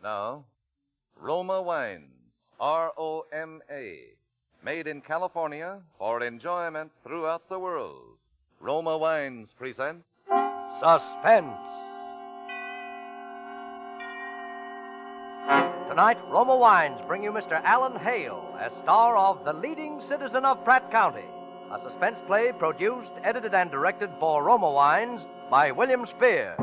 Now, Roma Wines, R-O-M-A, made in California for enjoyment throughout the world. Roma Wines present Suspense. Tonight, Roma Wines bring you Mr. Alan Hale as star of The Leading Citizen of Pratt County, a suspense play produced, edited, and directed for Roma Wines by William Spear.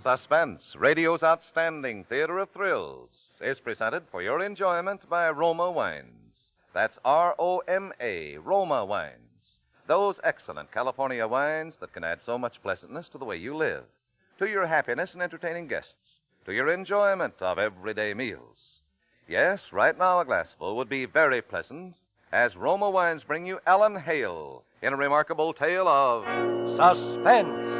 Suspense, radio's outstanding theater of thrills, is presented for your enjoyment by Roma Wines. That's R-O-M-A, Roma Wines. Those excellent California wines that can add so much pleasantness to the way you live, to your happiness in entertaining guests, to your enjoyment of everyday meals. Yes, right now a glassful would be very pleasant as Roma Wines bring you Alan Hale in a remarkable tale of Suspense.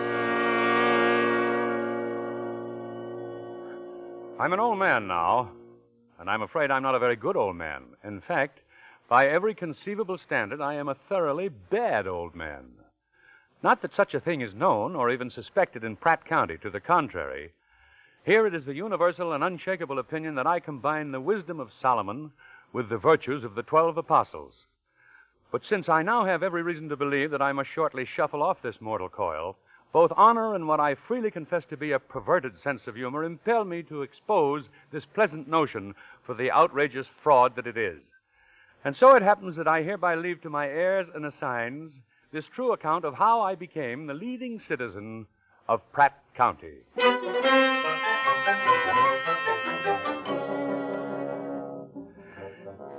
I'm an old man now, and I'm afraid I'm not a very good old man. In fact, by every conceivable standard, I am a thoroughly bad old man. Not that such a thing is known or even suspected in Pratt County. To the contrary, here it is the universal and unshakable opinion that I combine the wisdom of Solomon with the virtues of the 12 apostles. But since I now have every reason to believe that I must shortly shuffle off this mortal coil, both honor and what I freely confess to be a perverted sense of humor impel me to expose this pleasant notion for the outrageous fraud that it is. And so it happens that I hereby leave to my heirs and assigns this true account of how I became the leading citizen of Pratt County.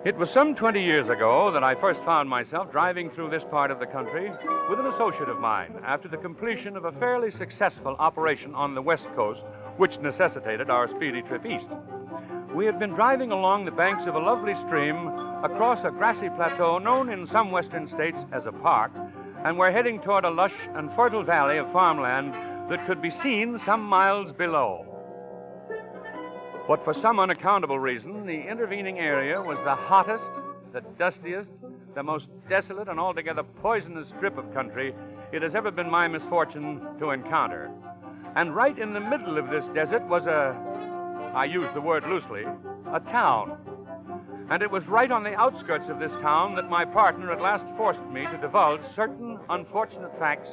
It was some 20 years ago that I first found myself driving through this part of the country with an associate of mine after the completion of a fairly successful operation on the West Coast, which necessitated our speedy trip east. We had been driving along the banks of a lovely stream across a grassy plateau known in some western states as a park, and were heading toward a lush and fertile valley of farmland that could be seen some miles below. But for some unaccountable reason, the intervening area was the hottest, the dustiest, the most desolate and altogether poisonous strip of country it has ever been my misfortune to encounter. And right in the middle of this desert was I use the word loosely, a town. And it was right on the outskirts of this town that my partner at last forced me to divulge certain unfortunate facts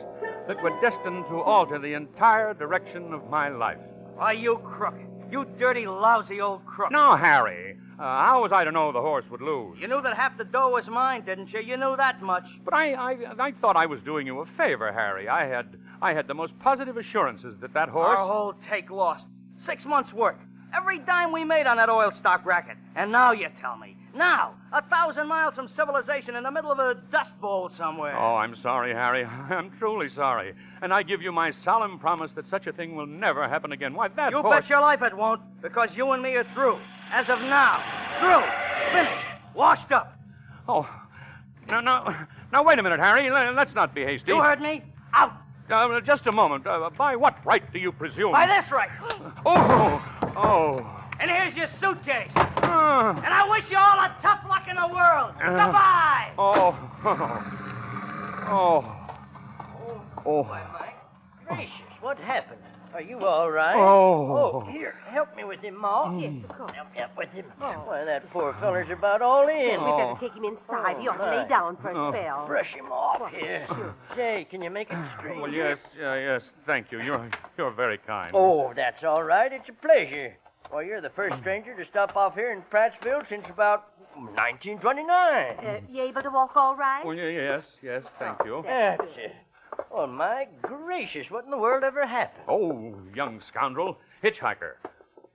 that were destined to alter the entire direction of my life. Why, you crook. You dirty, lousy old crook. Now, Harry, how was I to know the horse would lose? You knew that half the dough was mine, didn't you? You knew that much. But I thought I was doing you a favor, Harry. I had the most positive assurances that horse... Our whole take lost. 6 months' work. Every dime we made on that oil stock racket. And now you tell me. Now, 1,000 miles from civilization in the middle of a dust bowl somewhere. Oh, I'm sorry, Harry. I'm truly sorry. And I give you my solemn promise that such a thing will never happen again. Why, that You horse... bet your life it won't, because you and me are through. As of now. Through. Finished. Washed up. Oh, now, wait a minute, Harry. Let's not be hasty. You heard me? Out. Just a moment. By what right do you presume? By this right. Oh. And here's your suitcase. And I wish you all the tough luck in the world. Goodbye. My gracious, what happened? Are you all right? Here, help me with him, Ma. Yes, of course. Help with him. Why, that poor feller's about all in. We'd better take him inside. He ought to lay down for a spell. Brush him off here. Say, can you make it straight? Well, yes, thank you. You're very kind. Oh, that's all right. It's a pleasure. Well, you're the first stranger to stop off here in Prattsville since about 1929. You able to walk all right? Well, yes, thank you. That's it. Oh, my gracious, what in the world ever happened? Oh, young scoundrel. Hitchhiker.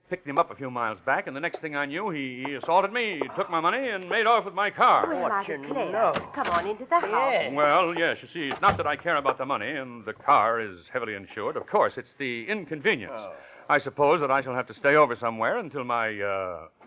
Picked him up a few miles back, and the next thing I knew, he assaulted me, took my money, and made off with my car. Well, I What you declare. know. Come on into the house. Yes. Well, yes, you see, it's not that I care about the money, and the car is heavily insured. Of course, it's the inconvenience. I suppose that I shall have to stay over somewhere until my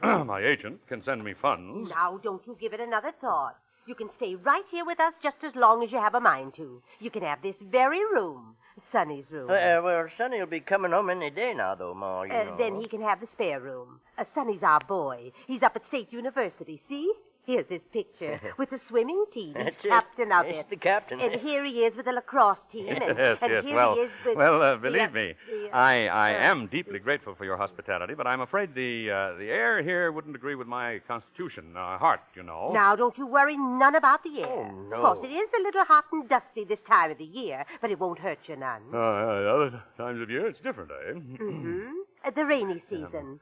my agent can send me funds. Now, don't you give it another thought. You can stay right here with us just as long as you have a mind to. You can have this very room, Sonny's room. Well, Sonny will be coming home any day now, though, Ma, you know. Then he can have the spare room. Sonny's our boy. He's up at State University, see? Here's his picture with the swimming team. He's That's it. captain of He's it. the captain. And here he is with the lacrosse team. And, Yes, and yes. here Well, he is with... believe me, I am deeply grateful for your hospitality, but I'm afraid the air here wouldn't agree with my constitution, heart, you know. Now, don't you worry none about the air. Oh, no. Of course, it is a little hot and dusty this time of the year, but it won't hurt you none. Other times of year, it's different, eh? Mm-hmm. The rainy season.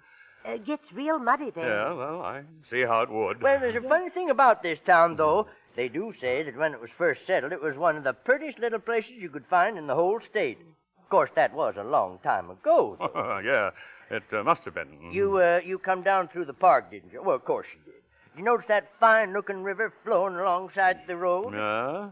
Gets real muddy there. Yeah, well, I see how it would. Well, there's a funny thing about this town, though. They do say that when it was first settled, it was one of the prettiest little places you could find in the whole state. Of course, that was a long time ago, though. Yeah, it must have been. You come down through the park, didn't you? Well, of course you did. You notice that fine-looking river flowing alongside the road?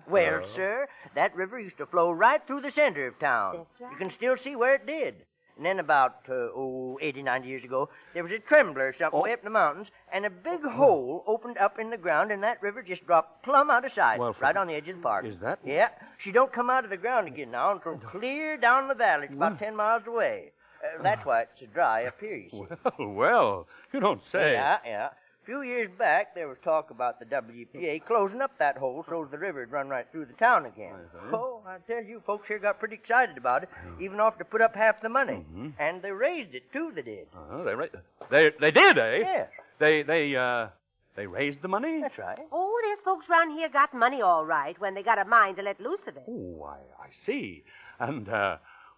Well, sir, that river used to flow right through the center of town. That's right. You can still see where it did. And then about, 80, 90 years ago, there was a trembler or something way up in the mountains, and a big hole opened up in the ground, and that river just dropped plumb out of sight, Well, right on the edge of the park. Is that- Yeah. She don't come out of the ground again now until clear down the valley. It's about 10 miles away. That's why it's so dry up here, you see. Well, you don't say. Yeah. A few years back, there was talk about the WPA closing up that hole so the river would run right through the town again. Oh, I tell you, folks here got pretty excited about it, even offered to put up half the money. And they raised it, too, they did. They did, eh? Yes, They raised the money? that's right. Oh, there's folks around here got money all right when they got a mind to let loose of it. Oh, I see. And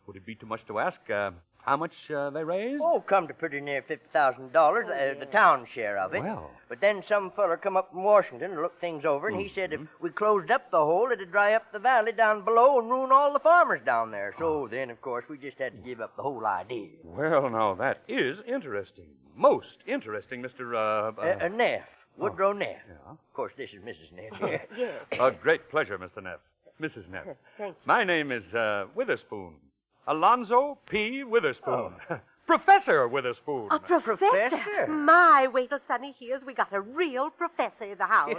would it be too much to ask how much they raised? Oh, come to pretty near $50,000, the town share of it. Well. But then some feller come up from Washington to look things over, and he said if we closed up the hole, it'd dry up the valley down below and ruin all the farmers down there. So then, of course, we just had to give up the whole idea. Well, now, that is interesting. Most interesting, Mr. Neff. Woodrow Neff. Yeah. Of course, this is Mrs. Neff here. Yes. A great pleasure, Mr. Neff. Mrs. Neff. Thank you. My name is Witherspoon. Alonzo P. Witherspoon. Professor Witherspoon. A professor? Professor? My, wait till Sonny hears we got a real professor in the house.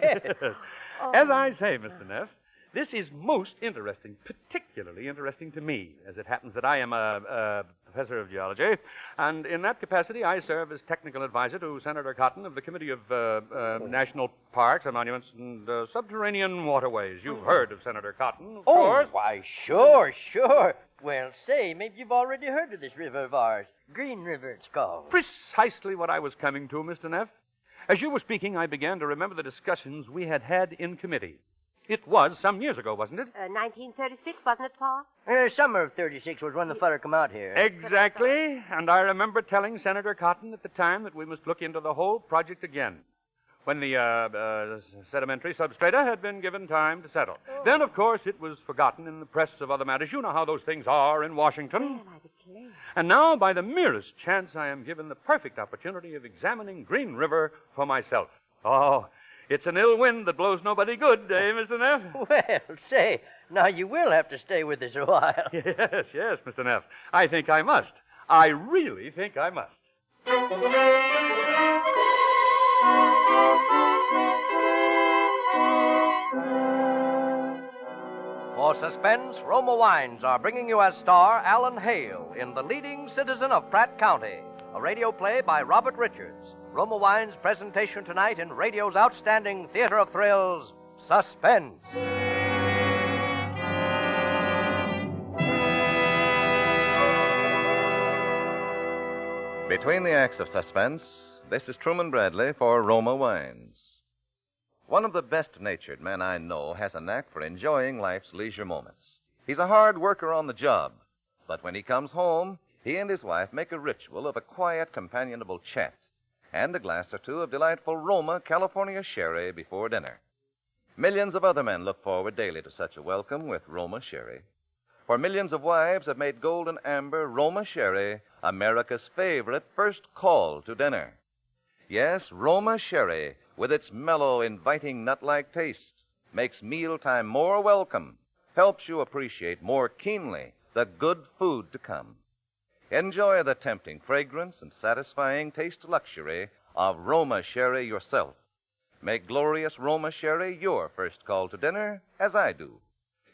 As I say, Mr. Neff, this is most interesting, particularly interesting to me, as it happens that I am a professor of geology, and in that capacity I serve as technical advisor to Senator Cotton of the Committee of National Parks and Monuments and Subterranean Waterways. You've heard of Senator Cotton, of course. Why, sure. Well, say, maybe you've already heard of this river of ours. Green River, it's called. Precisely what I was coming to, Mr. Neff. As you were speaking, I began to remember the discussions we had had in committee. It was some years ago, wasn't it? 1936, wasn't it, Pa? Summer of 36 was when the feller come out here. Exactly. And I remember telling Senator Cotton at the time that we must look into the whole project again, when the sedimentary substrata had been given time to settle. Then, of course, it was forgotten in the press of other matters. You know how those things are in Washington. Well, I declare. And now, by the merest chance, I am given the perfect opportunity of examining Green River for myself. Oh, it's an ill wind that blows nobody good, eh, Mr. Neff? Well, say, now you will have to stay with us a while. Yes, Mr. Neff. I think I must. I really think I must. For Suspense, Roma Wines are bringing you as star Alan Hale in The Leading Citizen of Pratt County, a radio play by Robert Richards. Roma Wines' presentation tonight in radio's outstanding theater of thrills, Suspense. Between the acts of Suspense, this is Truman Bradley for Roma Wines. One of the best-natured men I know has a knack for enjoying life's leisure moments. He's a hard worker on the job, but when he comes home, he and his wife make a ritual of a quiet, companionable chat and a glass or two of delightful Roma California sherry before dinner. Millions of other men look forward daily to such a welcome with Roma sherry. For millions of wives have made golden amber Roma sherry America's favorite first call to dinner. Yes, Roma sherry, with its mellow, inviting nut-like taste, makes mealtime more welcome, helps you appreciate more keenly the good food to come. Enjoy the tempting fragrance and satisfying taste luxury of Roma sherry yourself. Make glorious Roma sherry your first call to dinner, as I do.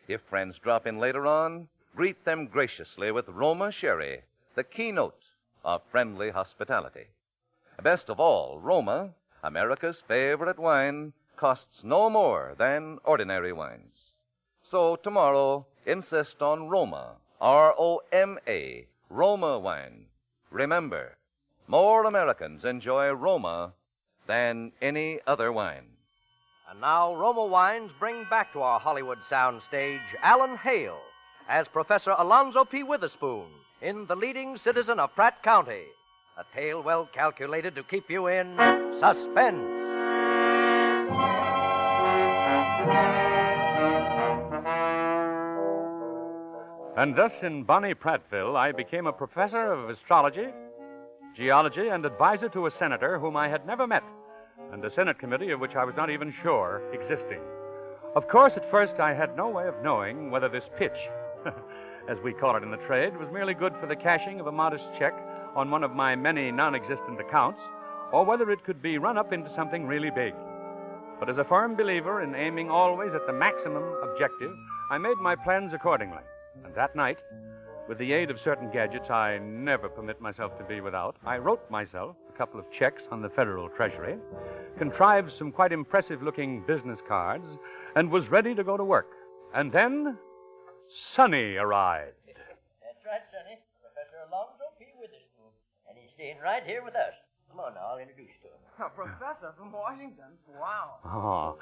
If friends drop in later on, greet them graciously with Roma sherry, the keynote of friendly hospitality. Best of all, Roma, America's favorite wine costs no more than ordinary wines. So tomorrow, insist on Roma, R-O-M-A, Roma wine. Remember, more Americans enjoy Roma than any other wine. And now, Roma Wines bring back to our Hollywood soundstage Alan Hale as Professor Alonzo P. Witherspoon in The Leading Citizen of Pratt County, a tale well calculated to keep you in suspense. And thus in bonny Prattville, I became a professor of astrology, geology, and advisor to a senator whom I had never met, and a Senate committee of which I was not even sure existing. Of course, at first I had no way of knowing whether this pitch, as we call it in the trade, was merely good for the cashing of a modest check on one of my many non-existent accounts, or whether it could be run up into something really big. But as a firm believer in aiming always at the maximum objective, I made my plans accordingly. And that night, with the aid of certain gadgets I never permit myself to be without, I wrote myself a couple of checks on the Federal Treasury, contrived some quite impressive-looking business cards, and was ready to go to work. And then, Sonny arrived. That's right, Sonny. Professor Alonzo P. Witherspoon. And he's staying right here with us. Come on now, I'll introduce you to him. A professor from Washington? Wow. Oh,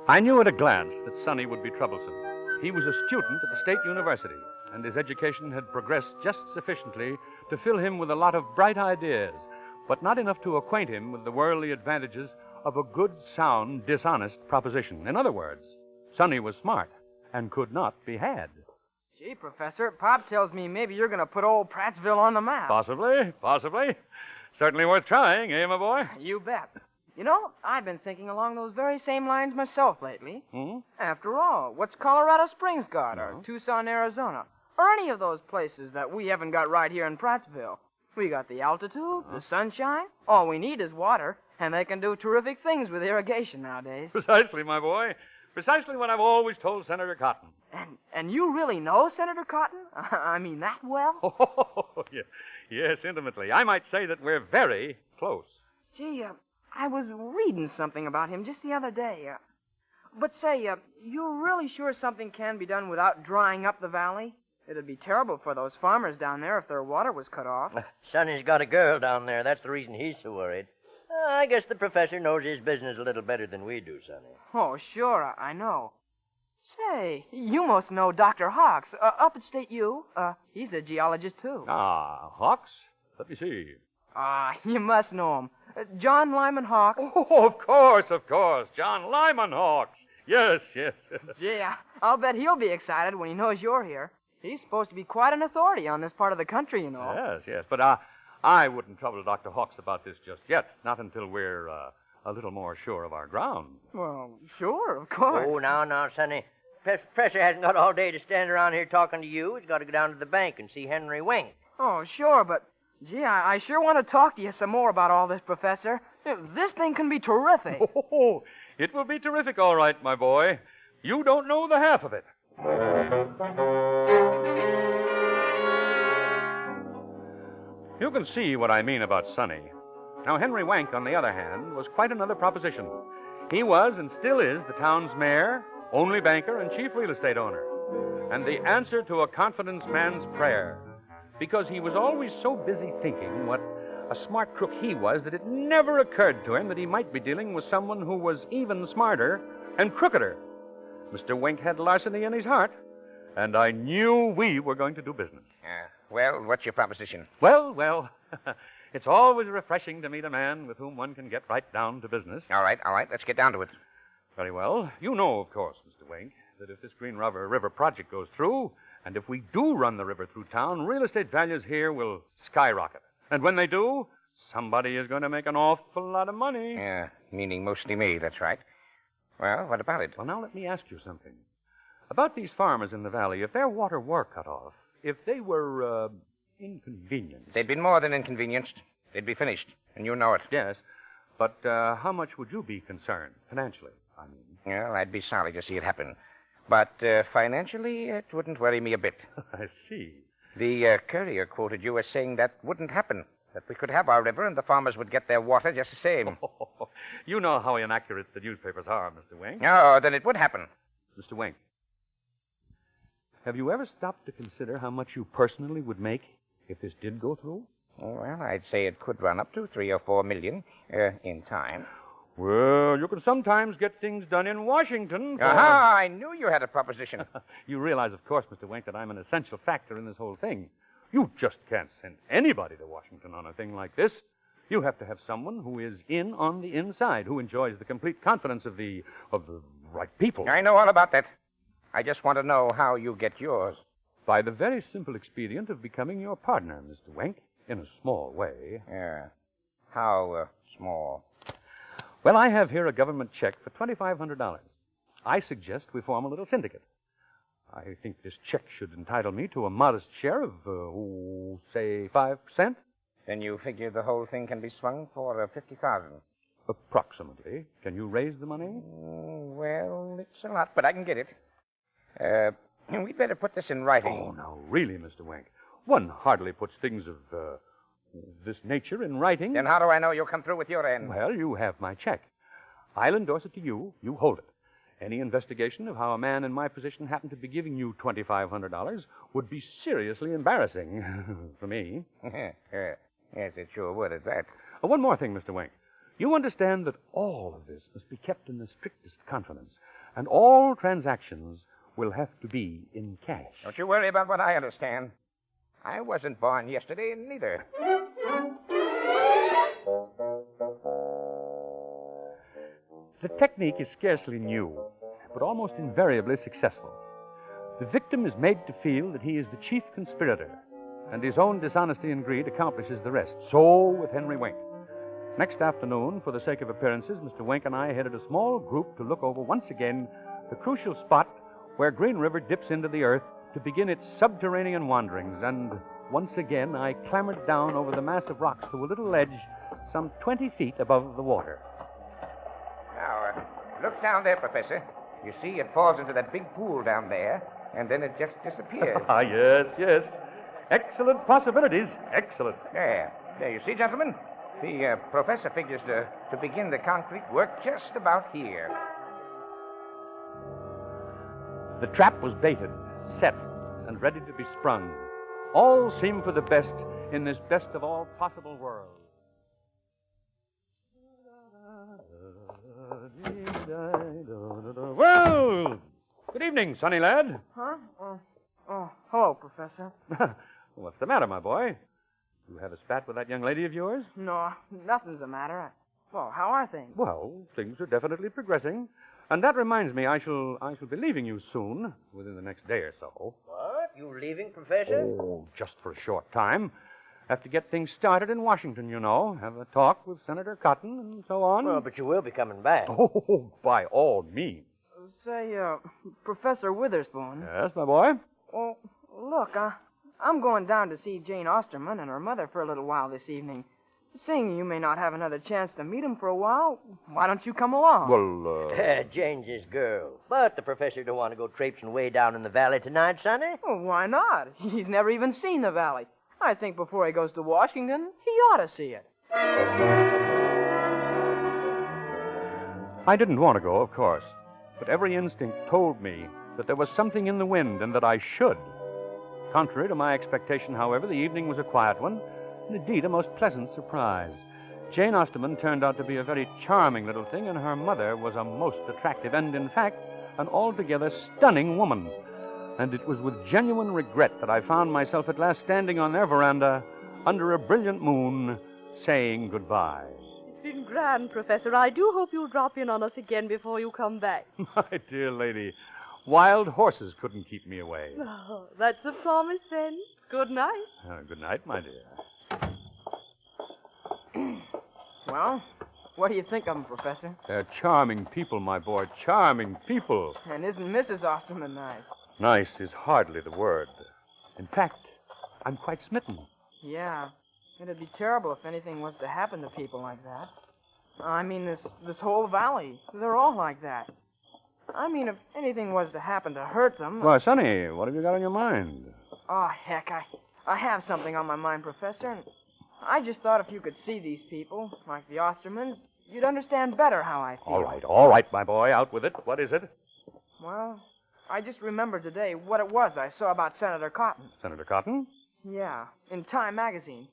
I knew at a glance that Sonny would be troublesome. He was a student at the State University, and his education had progressed just sufficiently to fill him with a lot of bright ideas, but not enough to acquaint him with the worldly advantages of a good, sound, dishonest proposition. In other words, Sonny was smart and could not be had. Gee, Professor, Pop tells me maybe you're going to put old Prattsville on the map. Possibly. Certainly worth trying, eh, my boy? You bet. You know, I've been thinking along those very same lines myself lately. After all, what's Colorado Springs got, or Tucson, Arizona, or any of those places that we haven't got right here in Prattsville? We got the altitude, the sunshine. All we need is water, and they can do terrific things with irrigation nowadays. Precisely, my boy. Precisely what I've always told Senator Cotton. And you really know Senator Cotton? I mean, that well? Oh, yes, intimately. I might say that we're very close. Gee, I was reading something about him just the other day. But say, you're really sure something can be done without drying up the valley? It'd be terrible for those farmers down there if their water was cut off. Sonny's got a girl down there. That's the reason he's so worried. I guess the professor knows his business a little better than we do, Sonny. Oh, sure, I know. Say, you must know Dr. Hawks, up at State U. He's a geologist, too. Ah, Hawks? Let me see. You must know him. John Lyman Hawks. Oh, of course. John Lyman Hawks. Yes. Gee, I'll bet he'll be excited when he knows you're here. He's supposed to be quite an authority on this part of the country, you know. Yes. But I wouldn't trouble Dr. Hawks about this just yet. Not until we're a little more sure of our ground. Well, sure, of course. Oh, now, Sonny. Professor hasn't got all day to stand around here talking to you. He's got to go down to the bank and see Henry Wink. Oh, sure, but, gee, I sure want to talk to you some more about all this, Professor. This thing can be terrific. Oh, it will be terrific, all right, my boy. You don't know the half of it. You can see what I mean about Sonny. Now, Henry Wank, on the other hand, was quite another proposition. He was and still is the town's mayor, only banker, and chief real estate owner. And the answer to a confidence man's prayer. Because he was always so busy thinking what a smart crook he was that it never occurred to him that he might be dealing with someone who was even smarter and crookeder. Mr. Wink had larceny in his heart, and I knew we were going to do business. Well, what's your proposition? Well, it's always refreshing to meet a man with whom one can get right down to business. All right, let's get down to it. Very well. You know, of course, Mr. Wink, that if this Green River project goes through, and if we do run the river through town, real estate values here will skyrocket. And when they do, somebody is going to make an awful lot of money. Yeah, meaning mostly me, that's right. Well, what about it? Well, now let me ask you something. About these farmers in the valley, if their water were cut off, if they were, inconvenienced... They'd been more than inconvenienced. They'd be finished, and you know it. Yes, but how much would you be concerned, financially, I mean? Well, I'd be sorry to see it happen. But financially, it wouldn't worry me a bit. I see. The courier quoted you as saying that wouldn't happen, that we could have our river and the farmers would get their water just the same. You know how inaccurate the newspapers are, Mr. Wink. Oh, then it would happen. Mr. Wink, have you ever stopped to consider how much you personally would make if this did go through? Well, I'd say it could run up to 3 or 4 million in time. Well, you can sometimes get things done in Washington. Aha, I knew you had a proposition. You realize, of course, Mr. Wink, that I'm an essential factor in this whole thing. You just can't send anybody to Washington on a thing like this. You have to have someone who is in on the inside, who enjoys the complete confidence of the right people. I know all about that. I just want to know how you get yours. By the very simple expedient of becoming your partner, Mr. Wink, in a small way. Yeah. How small? Well, I have here a government check for $2,500. I suggest we form a little syndicate. I think this check should entitle me to a modest share of, say, 5%. Then you figure the whole thing can be swung for $50,000. Approximately. Can you raise the money? Well, it's a lot, but I can get it. We'd better put this in writing. Oh, no, really, Mr. Wink. One hardly puts things of this nature in writing. Then how do I know you'll come through with your end? Well, you have my check. I'll endorse it to you. You hold it. Any investigation of how a man in my position happened to be giving you $2,500 would be seriously embarrassing for me. Yes, it sure would at that. One more thing, Mr. Wink. You understand that all of this must be kept in the strictest confidence, and all transactions will have to be in cash. Don't you worry about what I understand. I wasn't born yesterday, neither. The technique is scarcely new, but almost invariably successful. The victim is made to feel that he is the chief conspirator, and his own dishonesty and greed accomplishes the rest. So with Henry Wink. Next afternoon, for the sake of appearances, Mr. Wink and I headed a small group to look over once again the crucial spot where Green River dips into the earth to begin its subterranean wanderings, and once again I clambered down over the mass of rocks to a little ledge some 20 feet above the water. Now, look down there, Professor. You see, it falls into that big pool down there, and then it just disappears. Yes. Excellent possibilities. Excellent. There, you see, gentlemen? The professor figures to begin the concrete work just about here. The trap was baited, set, and ready to be sprung. All seemed for the best in this best of all possible worlds. Well, good evening, sonny lad. Huh? Hello, Professor. What's the matter, my boy? You have a spat with that young lady of yours? No, nothing's the matter. Well, how are things? Well, things are definitely progressing. And that reminds me, I shall be leaving you soon, within the next day or so. What? You leaving, Professor? Oh, just for a short time. Have to get things started in Washington, you know. Have a talk with Senator Cotton and so on. Well, but you will be coming back. Oh, by all means. Say, Professor Witherspoon. Yes, my boy? Well, look, I'm going down to see Jane Osterman and her mother for a little while this evening. Seeing you may not have another chance to meet them for a while, why don't you come along? Well, Jane's his girl. But the professor don't want to go traipsing way down in the valley tonight, Sonny. Well, why not? He's never even seen the valley. I think before he goes to Washington, he ought to see it. I didn't want to go, of course. But every instinct told me that there was something in the wind and that I should. Contrary to my expectation, however, the evening was a quiet one, and indeed a most pleasant surprise. Jane Osterman turned out to be a very charming little thing, and her mother was a most attractive and, in fact, an altogether stunning woman. And it was with genuine regret that I found myself at last standing on their veranda under a brilliant moon, saying goodbye. It's been grand, Professor. I do hope you'll drop in on us again before you come back. My dear lady, wild horses couldn't keep me away. Oh, that's a promise, then. Good night. Good night, my dear. Well, what do you think of them, Professor? They're charming people, my boy, charming people. And isn't Mrs. Osterman nice? Nice is hardly the word. In fact, I'm quite smitten. Yeah. It'd be terrible if anything was to happen to people like that. I mean, this whole valley. They're all like that. I mean, if anything was to happen to hurt them... Why, Sonny, what have you got on your mind? Oh, heck, I have something on my mind, Professor. And I just thought if you could see these people, like the Ostermans, you'd understand better how I feel. All right, my boy. Out with it. What is it? Well, I just remembered today what it was I saw about Senator Cotton. Senator Cotton? Yeah, in Time magazine.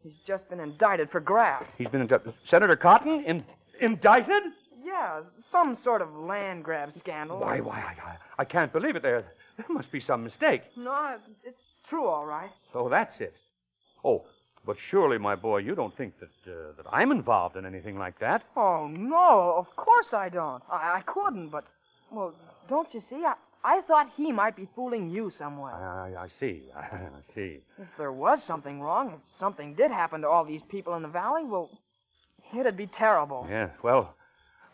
He's just been indicted for graft. He's been Senator Cotton? Indicted? Yeah, some sort of land grab scandal. Why, I can't believe it. There must be some mistake. No, it's true, all right. So that's it. Oh, but surely, my boy, you don't think that I'm involved in anything like that? Oh, no, of course I don't. I couldn't, but, well, don't you see? I thought he might be fooling you somewhere. I see. I see. If there was something wrong, if something did happen to all these people in the valley, well, it'd be terrible. Yes, well,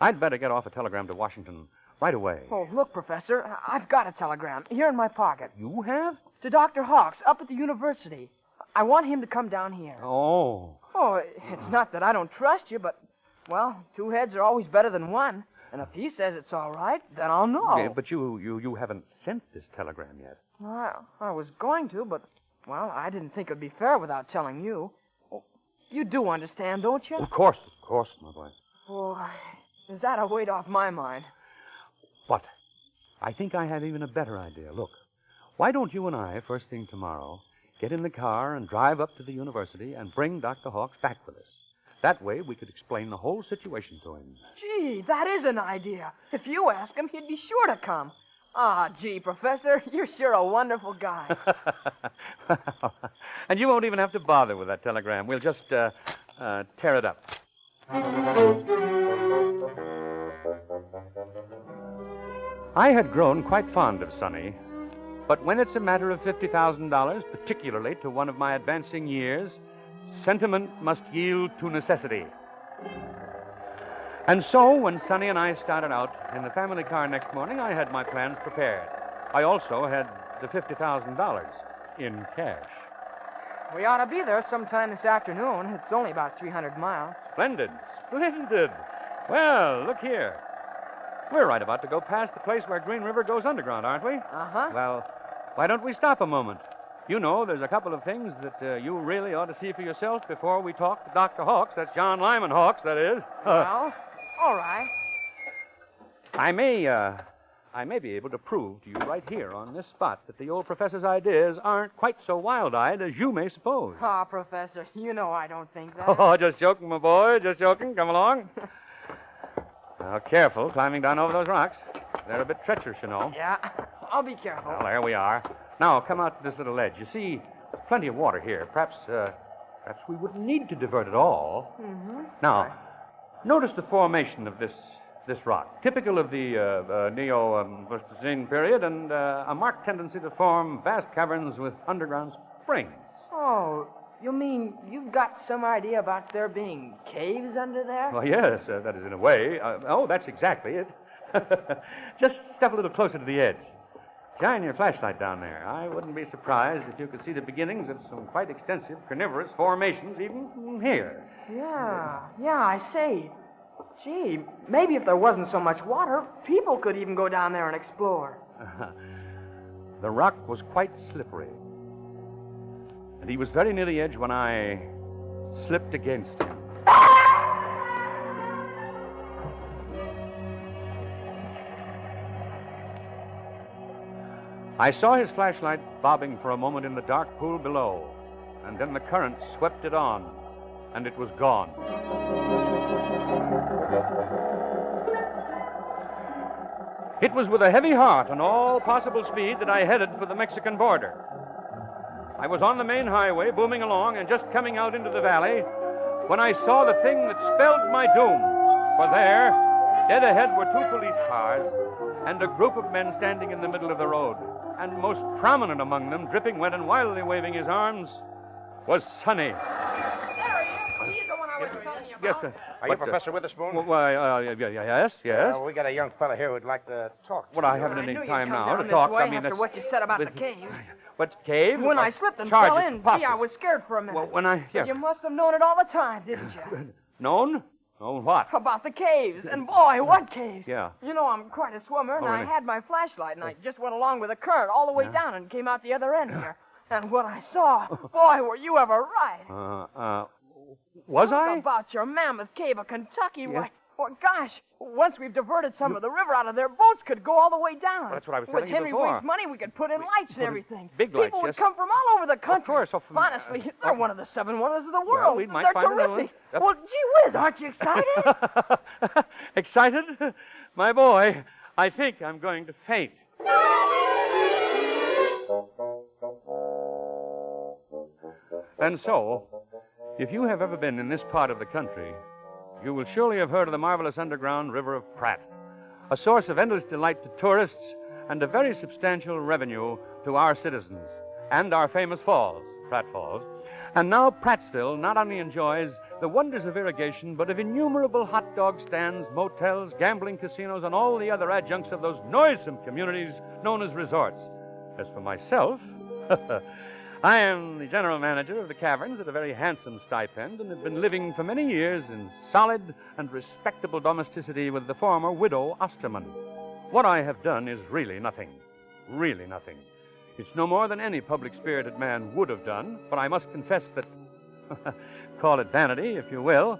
I'd better get off a telegram to Washington right away. Oh, look, Professor, I've got a telegram here in my pocket. You have? To Dr. Hawks up at the university. I want him to come down here. Oh. Oh, it's not that I don't trust you, but, well, two heads are always better than one. And if he says it's all right, then I'll know. Okay, but you haven't sent this telegram yet. Well, I was going to, but, well, I didn't think it'd be fair without telling you. Oh, you do understand, don't you? Of course, my boy. Oh, is that a weight off my mind? But I think I have even a better idea. Look, why don't you and I, first thing tomorrow, get in the car and drive up to the university and bring Dr. Hawks back with us? That way, we could explain the whole situation to him. Gee, that is an idea. If you ask him, he'd be sure to come. Ah, gee, Professor, you're sure a wonderful guy. And you won't even have to bother with that telegram. We'll just tear it up. I had grown quite fond of Sonny, but when it's a matter of $50,000, particularly to one of my advancing years, sentiment must yield to necessity. And so, when Sonny and I started out in the family car next morning, I had my plans prepared. I also had the $50,000 in cash. We ought to be there sometime this afternoon. It's only about 300 miles. Splendid. Well, look here. We're right about to go past the place where Green River goes underground, aren't we? Uh-huh. Well, why don't we stop a moment? You know, there's a couple of things that you really ought to see for yourself before we talk to Dr. Hawks. That's John Lyman Hawks, that is. Well, all right. I may be able to prove to you right here on this spot that the old professor's ideas aren't quite so wild-eyed as you may suppose. Ah, Professor, you know I don't think that. Oh, just joking, my boy, just joking. Come along. Now, careful climbing down over those rocks. They're a bit treacherous, you know. Yeah, I'll be careful. Well, there we are. Now, come out to this little ledge. You see, plenty of water here. Perhaps we wouldn't need to divert it all. Mm-hmm. Now, notice the formation of this rock, typical of the Neo-Pleistocene period, and a marked tendency to form vast caverns with underground springs. Oh, you mean you've got some idea about there being caves under there? Well, yes, that is in a way. That's exactly it. Just step a little closer to the edge. Shine your flashlight down there. I wouldn't be surprised if you could see the beginnings of some quite extensive carnivorous formations even from here. Yeah, I see. Gee, maybe if there wasn't so much water, people could even go down there and explore. The rock was quite slippery. And he was very near the edge when I slipped against him. I saw his flashlight bobbing for a moment in the dark pool below, and then the current swept it on, and it was gone. It was with a heavy heart and all possible speed that I headed for the Mexican border. I was on the main highway, booming along, and just coming out into the valley, when I saw the thing that spelled my doom. For there, dead ahead, were two police cars and a group of men standing in the middle of the road. And most prominent among them, dripping wet and wildly waving his arms, was Sonny. There he is. He's the one I was telling you about. Yes, Are you Professor Witherspoon? Yes. We got a young fella here who'd like to talk to Well, I you. haven't I any knew you'd time come now down to talk. this way I mean, after that's... what you said about the caves. What, cave? When I slipped and Charge fell it. in, Pop gee, I it. was scared for a minute. Well, when I... But you must have known it all the time, didn't you? Known? Known what? About the caves. And boy, what caves. Yeah. You know, I'm quite a swimmer, and Oh, really? I had my flashlight, and I just went along with the current all the way down and came out the other end here. And what I saw, boy, were you ever right. Was Talk I? about your mammoth cave of Kentucky. Why, gosh, once we've diverted some of the river out of there, boats could go all the way down. That's what I was With telling you Henry before. Wade's money, we could put in lights and everything. big lights, People would yes. come from all over the country. Of course. Honestly, they're one of the 7 wonders of the world. Well, we might they're find another terrific. one. Yep. Well, gee whiz, aren't you excited? Excited? My boy, I think I'm going to faint. And so, if you have ever been in this part of the country, you will surely have heard of the marvelous underground river of Pratt, a source of endless delight to tourists and a very substantial revenue to our citizens, and our famous falls, Pratt Falls. And now Prattsville not only enjoys the wonders of irrigation, but of innumerable hot dog stands, motels, gambling casinos, and all the other adjuncts of those noisome communities known as resorts. As for myself, I am the general manager of the caverns at a very handsome stipend and have been living for many years in solid and respectable domesticity with the former widow Osterman. What I have done is really nothing. Really nothing. It's no more than any public-spirited man would have done, but I must confess that, call it vanity, if you will,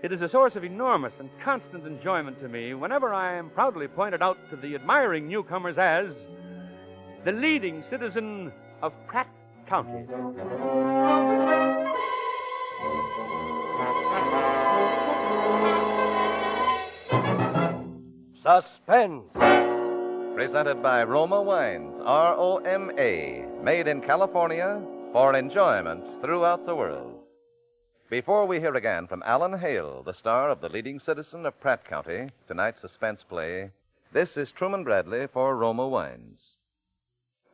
it is a source of enormous and constant enjoyment to me whenever I am proudly pointed out to the admiring newcomers as the leading citizen of Pratt County. Suspense. Presented by Roma Wines, R-O-M-A, made in California for enjoyment throughout the world. Before we hear again from Alan Hale, the star of The Leading Citizen of Pratt County, tonight's suspense play, this is Truman Bradley for Roma Wines.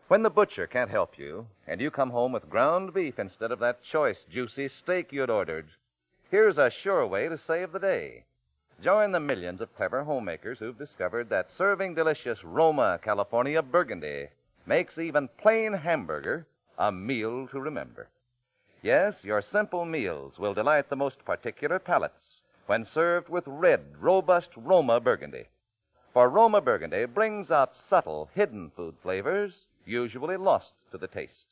When the butcher can't help you, and you come home with ground beef instead of that choice, juicy steak you'd ordered, here's a sure way to save the day. Join the millions of clever homemakers who've discovered that serving delicious Roma California Burgundy makes even plain hamburger a meal to remember. Yes, your simple meals will delight the most particular palates when served with red, robust Roma Burgundy. For Roma Burgundy brings out subtle, hidden food flavors usually lost to the taste.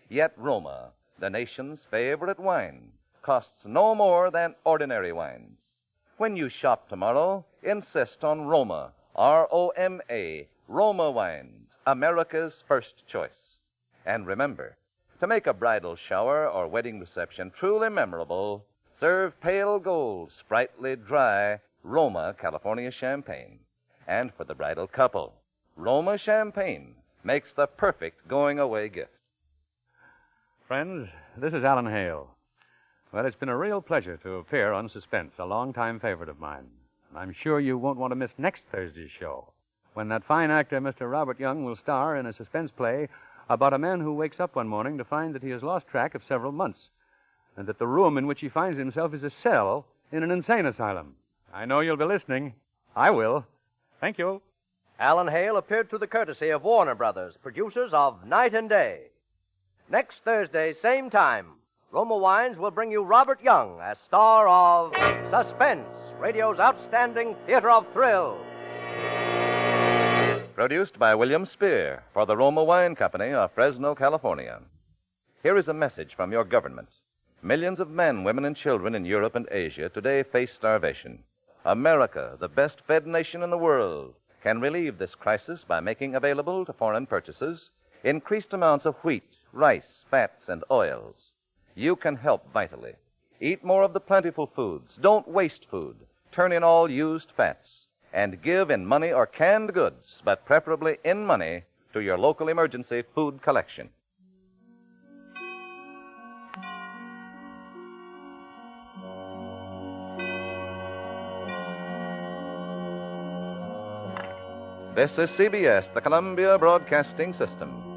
Yet Roma, the nation's favorite wine, costs no more than ordinary wines. When you shop tomorrow, insist on Roma, R-O-M-A, Roma Wines, America's first choice. And remember, to make a bridal shower or wedding reception truly memorable, serve pale gold, sprightly, dry Roma California champagne. And for the bridal couple, Roma champagne makes the perfect going-away gift. Friends, this is Alan Hale. Well, it's been a real pleasure to appear on Suspense, a long-time favorite of mine. I'm sure you won't want to miss next Thursday's show, when that fine actor, Mr. Robert Young, will star in a suspense play about a man who wakes up one morning to find that he has lost track of several months, and that the room in which he finds himself is a cell in an insane asylum. I know you'll be listening. I will. Thank you. Alan Hale appeared through the courtesy of Warner Brothers, producers of Night and Day. Next Thursday, same time, Roma Wines will bring you Robert Young as star of Suspense, radio's outstanding theater of thrills. Produced by William Spear for the Roma Wine Company of Fresno, California. Here is a message from your government. Millions of men, women, and children in Europe and Asia today face starvation. America, the best-fed nation in the world, can relieve this crisis by making available to foreign purchases increased amounts of wheat, rice, fats, and oils. You can help vitally. Eat more of the plentiful foods. Don't waste food. Turn in all used fats. And give in money or canned goods, but preferably in money, to your local emergency food collection. This is CBS, the Columbia Broadcasting System.